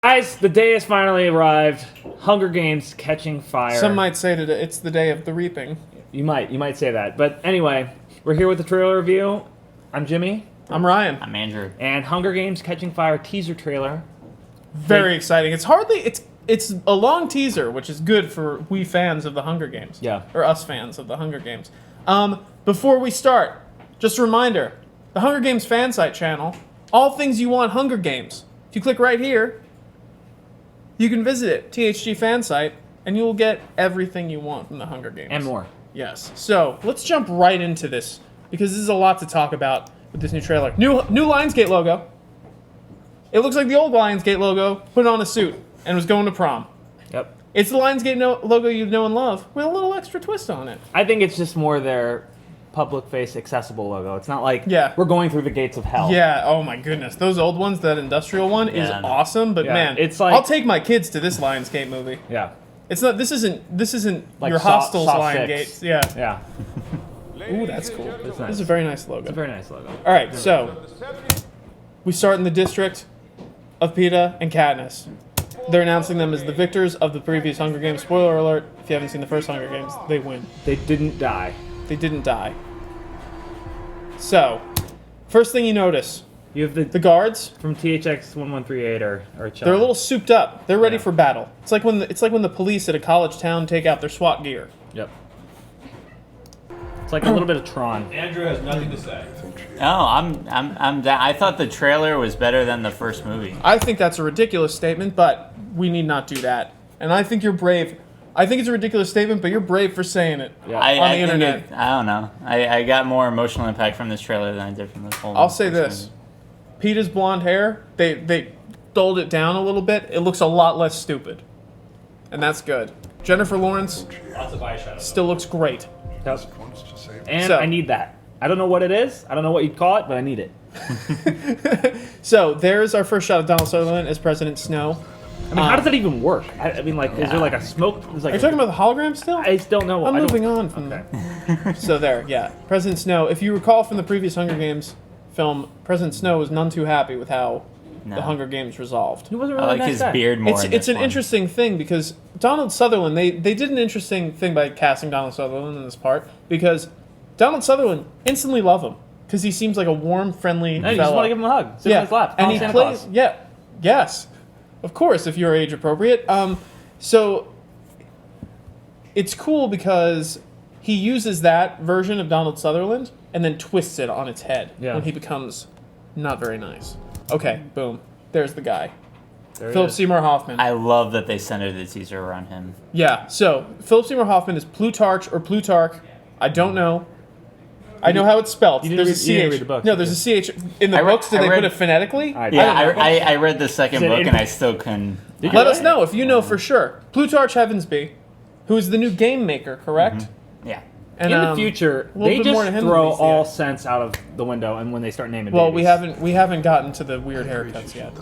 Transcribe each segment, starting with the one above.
Guys, the day has finally arrived. Hunger Games catching fire. Some might say that it's the day of the reaping. You might say that. But anyway, we're here with the trailer review. I'm Jimmy. I'm Ryan. I'm Andrew. And Hunger Games Catching Fire teaser trailer. Very exciting. It's a long teaser, which is good for we fans of the Hunger Games. Yeah. Or us fans of the Hunger Games. Before we start, just a reminder, the Hunger Games fan site channel, all things you want Hunger Games. If you click right here, you can visit it, THG fan site, and you will get everything you want from the Hunger Games. And more. Yes. So, let's jump right into this, because this is a lot to talk about with this new trailer. New Lionsgate logo. It looks like the old Lionsgate logo, put on a suit, and was going to prom. Yep. It's the Lionsgate logo you know and love, with a little extra twist on it. I think it's just more their public face accessible logo. It's not like Yeah. we're going through the gates of hell. Yeah, oh my goodness. Those old ones, that industrial one, is Yeah, I know. awesome, but Yeah, man, it's like- I'll take my kids to this Lionsgate movie. Yeah. It's not, this isn't Like your Saw- Hostel's Saw Lionsgate. 6. Yeah. Yeah. Ooh, that's cool. It's This nice. is a very nice logo. It's a very nice logo. All right, so we start in the district of Peeta and Katniss. They're announcing them as the victors of the previous Hunger Games. Spoiler alert, if you haven't seen the first Hunger Games, they win. They didn't die. They didn't die. So, first thing you notice, You have the the guards, from THX 1138 or they're a little souped up. They're ready Yeah. for battle. It's like when the police at a college town take out their SWAT gear. Yep. It's like a little bit of Tron. Andrew has nothing to say. Oh, I'm down. I thought the trailer was better than the first movie. I think that's a ridiculous statement, but we need not do that. And I think you're brave. I think it's a ridiculous statement, but you're brave for saying it Yeah. on the think internet. I don't know. I got more emotional impact from this trailer than I did from this whole. I'll say first this: Peeta's blonde hair, they dulled it down a little bit. It looks a lot less stupid, and that's good. Jennifer Lawrence Lots of eyeshadow. still looks great. Yep. And So- I need that. I don't know what it is. I don't know what you'd call it, but I need it. So there's our first shot of Donald Sutherland as President Snow. I mean, how does that even work? I mean, like, is there like a smoke? There's like Are you talking about the hologram still? I just don't know. I'm I don't- moving on from that. So there, yeah. President Snow. If you recall from the previous Hunger Games film, President Snow was none too happy with how the No. Hunger Games resolved. He wasn't I really a like nice his guy. beard more. in It's this an one. interesting thing because Donald Sutherland, they did an interesting thing by casting Donald Sutherland in this part because Donald Sutherland instantly love him because he seems like a warm, friendly No, you fella. just want to give him a hug. Sit on his lap. and Call he him Santa plays. Claus. Yeah, yes, of course, if you're age appropriate. So it's cool because he uses that version of Donald Sutherland and then twists it on its head Yeah. when he becomes not very nice. Okay, boom. There's the guy. There he Philip is. Seymour Hoffman. I love that they centered the teaser around him. Yeah, so Philip Seymour Hoffman is Plutarch or Plutarch. I don't know. I know how it's spelled. You didn't There's read- you a didn't CH. read the books, No, there's a CH in the I read- books. Did I they read- put it phonetically? I- Yeah, don't know. I read the second Is it book in- and I still couldn't. Did you Let really? us know if you know for sure. Plutarch Heavensby, who is the new game maker, correct? Yeah. And, In the future, a little they bit more just to him throw than we see all it. sense out of the window, and when they start naming Well, babies. we haven't gotten to the weird haircuts yet.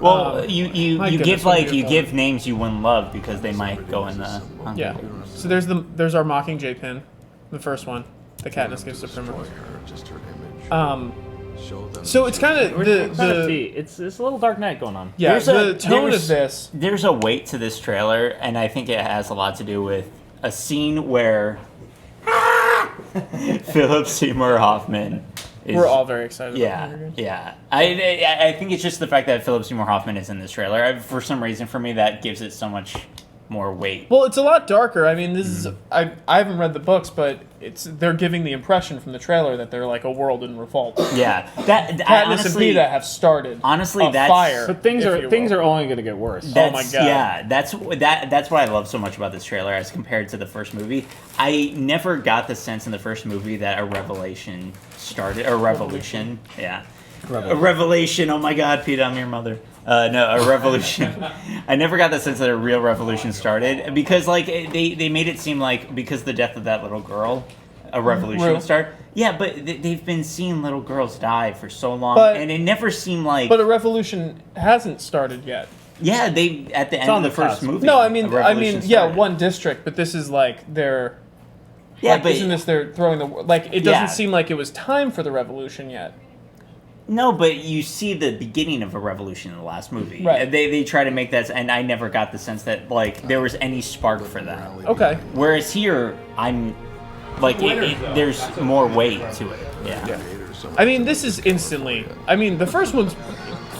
Well, my you goodness, give what a like you beautiful- give names you wouldn't love because they might go in the. Yeah. So there's our Mockingjay Pin, the first one. The Katniss gives to Primrose. So it's kind of We're trying to the see. It's a little Dark Knight going on. yeah There's the tone there's- of this. There's a weight to this trailer, and I think it has a lot to do with a scene where Philip Seymour Hoffman is. We're all very excited. about Hunger Yeah, Games. yeah. I think it's just the fact that Philip Seymour Hoffman is in this trailer. For some reason, for me, that gives it so much more weight. Well, it's a lot darker. I mean, this is I haven't read the books, but they're giving the impression from the trailer that they're like a world in revolt. Yeah, that Katniss honestly, and Peeta have started. honestly, a that's- fire. But things if you will. are only going to get worse. Oh my God. Yeah, that's what I love so much about this trailer as compared to the first movie. I never got the sense in the first movie that a revelation started, or revolution. Yeah. A revelation. Oh my God, Pete, I'm your mother. No, a revolution. I never got the sense that a real revolution started because, like, they made it seem like because the death of that little girl, a revolution Real. would start. Yeah, but they've been seeing little girls die for so long, But- and it never seemed like. But a revolution hasn't started yet. Yeah, they at the end on of the the first cusp. movie. No, a I mean, revolution yeah, started. one district, but this is like they're. Yeah, like, but isn't this they're throwing the like? It doesn't Yeah. seem like it was time for the revolution yet. No, but you see the beginning of a revolution in the last movie. Right. They try to make that, and I never got the sense that like there was any spark for that. Okay. Whereas here, I'm like there's more weight to it. Yeah. I mean, this is instantly. I mean, the first one's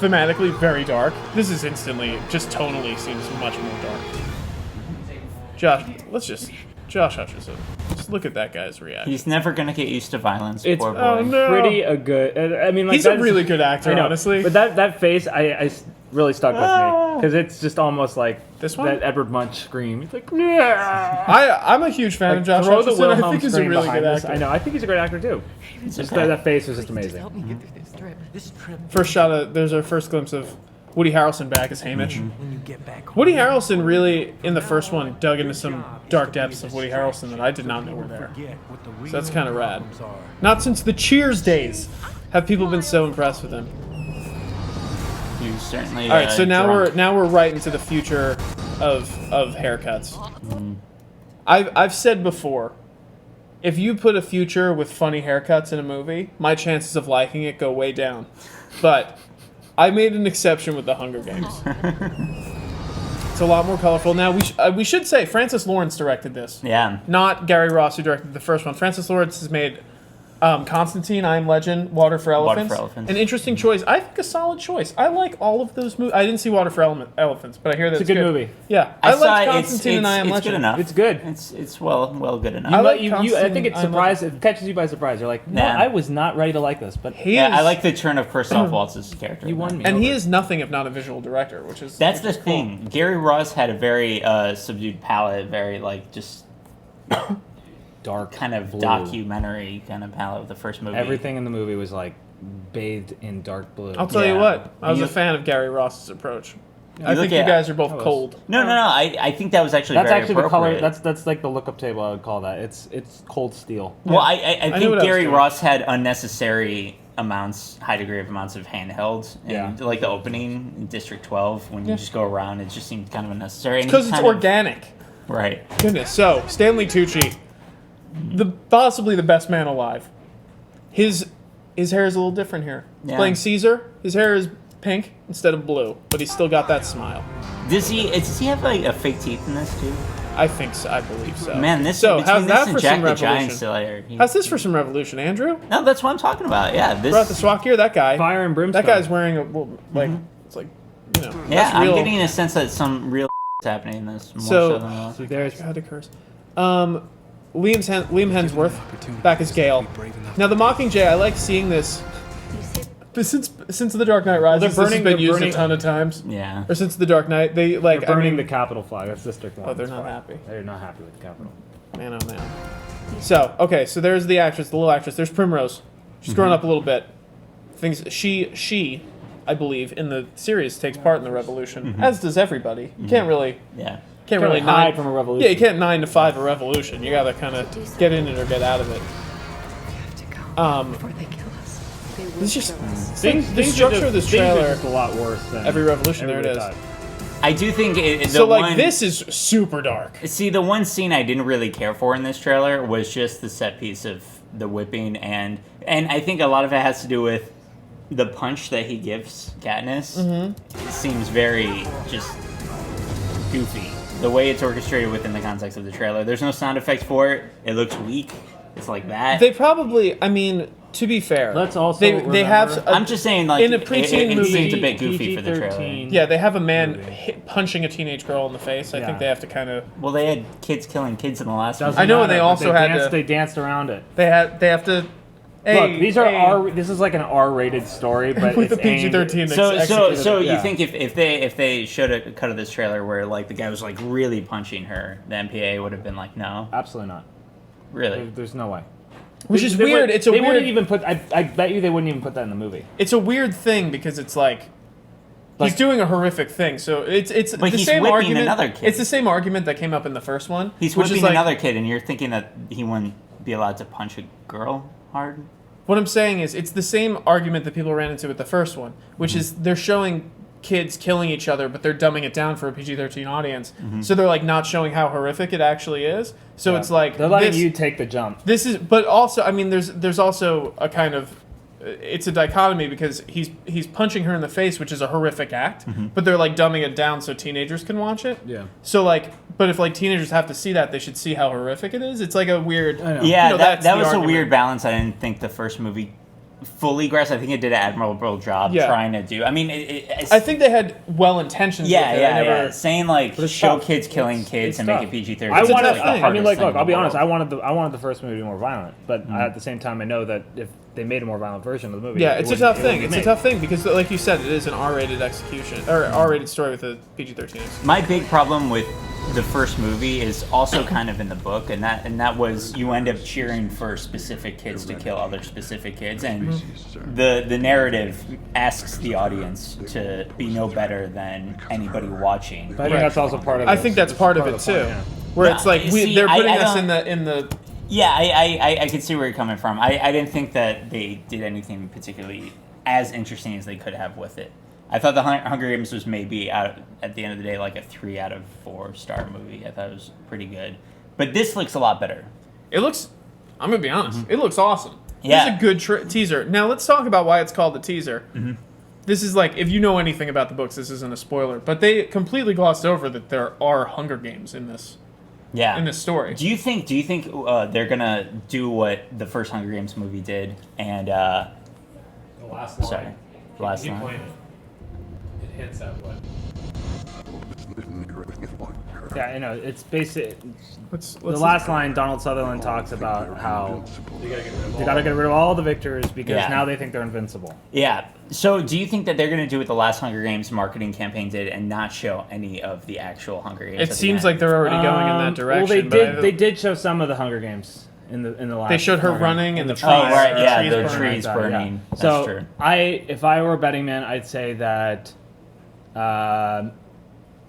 thematically very dark. This is instantly, just tonally, seems much more dark. Josh Hutcherson. Just look at that guy's reaction. He's never gonna get used to violence. It's Poor boy. oh, no. pretty a good. I mean, like He's a that's- really good actor, I know, honestly. But that face, I really stuck with me because it's just almost like This one? that Edward Munch scream. He's like, yeah. I'm a huge fan of Josh Throw the Hutcherson. I Wilhelm think he's a scream really behind good this. actor. I know. I think he's a great actor too. Just okay. that face was just amazing. First shot of, there's our first glimpse of Woody Harrelson back as Hamish. Mm-hmm. Woody Harrelson really, in the first one, dug into some dark depths of Woody Harrelson that I did not know were there. So that's kind of rad. Not since the Cheers days have people been so impressed with him. He's certainly. All right, so now drunk. we're right into the future of haircuts. I've said before, if you put a future with funny haircuts in a movie, my chances of liking it go way down. But I made an exception with the Hunger Games. It's a lot more colorful. Now, we should say Francis Lawrence directed this. Yeah. Not Gary Ross, who directed the first one. Francis Lawrence has made Constantine, I Am Legend, Water for Elephants. Elephants. An interesting choice. I think a solid choice. I like all of those movies. I didn't see Water for Elephants, but I hear that It's a good movie. Yeah. I I saw like it. Constantine and I Am It's Legend. good enough. It's good. It's well good enough. I like I Constantine, think it I'm surprised. It catches you by surprise. You're like, no, Nah. I was not ready to like this, but He Yeah, is, I like the turn of Christoph Waltz's character. You won me. and he is nothing if not a visual director, which is That's the which is cool. thing. Gary Ross had a very subdued palette, very like just dark kind of blue. documentary kind of palette of the first movie. Everything in the movie was like bathed in dark blue. I'll tell you Yeah. what, I was You- a fan of Gary Ross's approach. I look think you at- guys are both I was. cold. No. I think that was actually That's very actually the color. appropriate. That's like the lookup table. I would call that. It's cold steel. Well, I I knew think what I was Gary doing. Ross had unnecessary high degree of amounts of handheld, and Yeah. like the opening in District 12 when you just go around, it just seemed kind of unnecessary. And Because he it's kind of- organic. right? Goodness. So, Stanley Tucci, possibly the best man alive. His hair is a little different here. He's Yeah. playing Caesar. His hair is pink instead of blue, but he's still got that smile. Does he have like a fake teeth in this too? I think so. I believe so. Man, this So, between how's this that and for Jack some the Giant revolution? still here. How's this for some revolution, Andrew? No, that's what I'm talking about. Yeah, this. Brought the SWAT gear. That guy. Fire and brimstone. That guy's wearing a like. It's like, you know. Yeah, that's I'm real. getting a sense that some real is happening in this more So- so than else. There's I had to curse. Liam Hemsworth back as Gale. Now the Mockingjay, I like seeing this. But since The Dark Knight Rises, this has been they're used burning- a ton of times. Yeah. Or since The Dark Knight, they like. they're burning I mean, the Capitol flag. That's District 1. Oh, they're not happy. They're not happy with the Capitol. Man, oh man. So okay, so there's the actress, the little actress. There's Primrose. She's grown up a little bit. Things she, I believe, in the series takes part in the revolution, as does everybody. You can't really. Yeah. Can't Can't really hide from a revolution. Yeah, you can't 9 to 5 a revolution. You gotta kind of get in it or get out of it. It's just the structure of this things are trailer. just a lot worse than Every revolution, there it everybody is. thought. I do think the So like one, this is super dark. See, the one scene I didn't really care for in this trailer was just the set piece of the whipping, and I think a lot of it has to do with the punch that he gives Katniss. It seems very just goofy. The way it's orchestrated within the context of the trailer. There's no sound effects for it. It looks weak. It's like that. They probably, I mean, to be fair, Let's also they have. remember- A, I'm just saying, like, in a it preteen movie, seems a bit goofy for the trailer. PG-13. yeah, they have a man punching a teenage girl in the face. I Yeah. think they have to kind of. Well, they had kids killing kids in the last Doesn't movie. I know, and matter, they but also had danced, to- They danced around it. They have to. Hey, Look, these are hey, This is like an R-rated story, but with it's the PG-13. aimed- So yeah. you think if they showed a cut of this trailer where like the guy was like really punching her, the MPA would have been like, no, Absolutely not. really. There's no way. which is They weird. would- It's a they weird. wouldn't even put. I bet you they wouldn't even put that in the movie. It's a weird thing because it's like. He's Like- doing a horrific thing, so it's But the he's same whipping argument. another kid. It's the same argument that came up in the first one. He's which whipping is like, another kid, and you're thinking that he wouldn't be allowed to punch a girl hard. What I'm saying is, it's the same argument that people ran into with the first one, which is they're showing kids killing each other, but they're dumbing it down for a PG-13 audience. So they're like not showing how horrific it actually is. So it's like They're letting this, you take the jump. This is, but also, I mean, there's also a kind of it's a dichotomy because he's punching her in the face, which is a horrific act, but they're like dumbing it down so teenagers can watch it. Yeah. So like, but if like teenagers have to see that, they should see how horrific it is. It's like a weird. I know. Yeah, that's that the was argument. a weird balance. I didn't think the first movie fully grasped. I think it did an admirable job trying to do. I mean, I think they had well intentions. Yeah, with it. yeah, I never, yeah. Saying like it's show tough. kids killing kids It's and tough. make it PG-13. I It's a wanted. tough thing. I mean, like, thing look. I'll be in the honest. world. I wanted the first movie to be more violent, but at the same time, I know that if they made a more violent version of the movie, Yeah, it it's a wouldn't- tough it thing. wouldn't It's be a tough thing because, like you said, it is an R-rated execution or R-rated story with a PG-13. My big problem with the first movie is also kind of in the book, and that was you end up cheering for specific kids to kill other specific kids, and the narrative asks the audience to be no better than anybody watching. But I think that's also part of. I think that's part of it the too, point, yeah. where Yeah, it's like see, they're putting I us don't- in the. Yeah, I can see where you're coming from. I didn't think that they did anything particularly as interesting as they could have with it. I thought the Hunger Games was maybe at the end of the day like a 3 out of 4 star movie. I thought it was pretty good, but this looks a lot better. It looks. I'm gonna be honest. It looks awesome. Yeah. This is a good teaser. Now let's talk about why it's called the teaser. This is like if you know anything about the books, this isn't a spoiler, but they completely glossed over that there are Hunger Games in this story. Do you think they're gonna do what the first Hunger Games movie did and The last line. sorry, last Keep line? playing it. It hints at what. Yeah, I know. It's basic. Let's The last line, Donald Sutherland talks about how You gotta get rid of they got to get rid of all the victors because Yeah. now they think they're invincible. Yeah. So, do you think that they're going to do what the last Hunger Games marketing campaign did and not show any of the actual Hunger Games? It at the seems end? like they're already going in that direction. Well, but they did show some of the Hunger Games in the last. They showed her Hunger running Games. and the trees. Oh, right, yeah, trees the burning. trees Yeah. burning. That's So true. if I were a betting man, I'd say that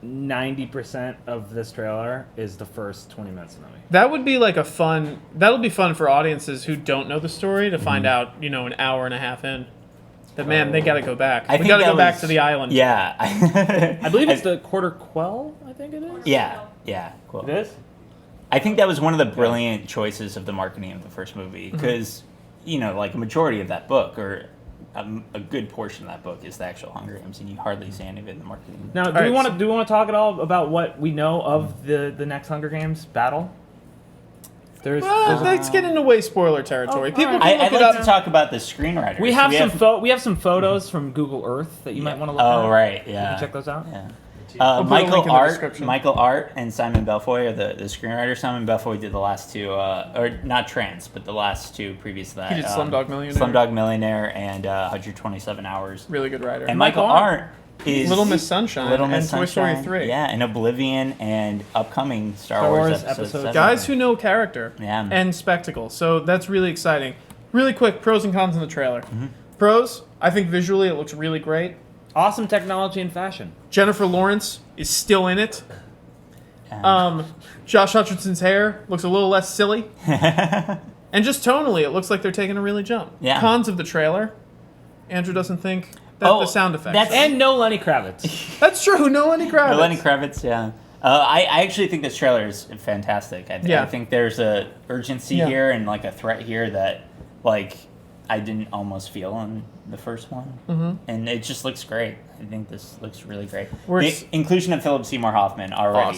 90% of this trailer is the first 20 minutes of the movie. That would be like that'll be fun for audiences who don't know the story to find out, an hour and a half in. That man, they got to go back. I We think got to that go back was- to the island. Yeah. I believe it's the Quarter Quell, I think it is. Yeah, cool. It is? I think that was one of the brilliant choices of the marketing of the first movie because, like a majority of that book or a good portion of that book is the actual Hunger Games, and you hardly see any of it in the marketing. Now, do we want to talk at all about what we know of the next Hunger Games battle? Let's get into way spoiler territory. Oh, People all can right. I'd look it like up. to talk about the screenwriters. We have some photos from Google Earth that you might want to look at. Oh, right, You yeah. can check those out. Yeah. I'll put a link in the description. Michael Art and Simon Belfoy are the screenwriters. Simon Belfoy did the last two, or not Trance, but the last two previous to that. He did Slumdog Millionaire. Slumdog Millionaire and 127 Hours. Really good writer. And Michael Art is Little Miss Sunshine Little Miss and Toy Story Sunshine. 3. Yeah, and Oblivion and upcoming Star Star Wars Wars episode Episode 7. Guys who know character Yeah. and spectacle. So that's really exciting. Really quick, pros and cons in the trailer. Pros, I think visually it looks really great. Awesome technology and fashion. Jennifer Lawrence is still in it. Josh Hutcherson's hair looks a little less silly. And just tonally, it looks like they're taking a really jump. Yeah. Cons of the trailer, Andrew doesn't think that the sound effects. that's- And no Lenny Kravitz. That's true. No Lenny Kravitz. Lenny Kravitz, yeah. I actually think this trailer is fantastic. I Yeah. think there's a urgency Yeah. here and like a threat here that like I didn't almost feel in the first one, and it just looks great. I think this looks really great. The inclusion of Philip Seymour Hoffman already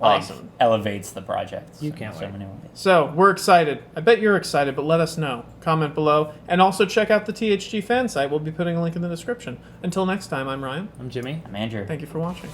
Awesome. elevates the project. You can't in wait. so many ways. So we're excited. I bet you're excited, but let us know. Comment below, and also check out the THG fan site. We'll be putting a link in the description. Until next time, I'm Ryan. I'm Jimmy. I'm Andrew. Thank you for watching.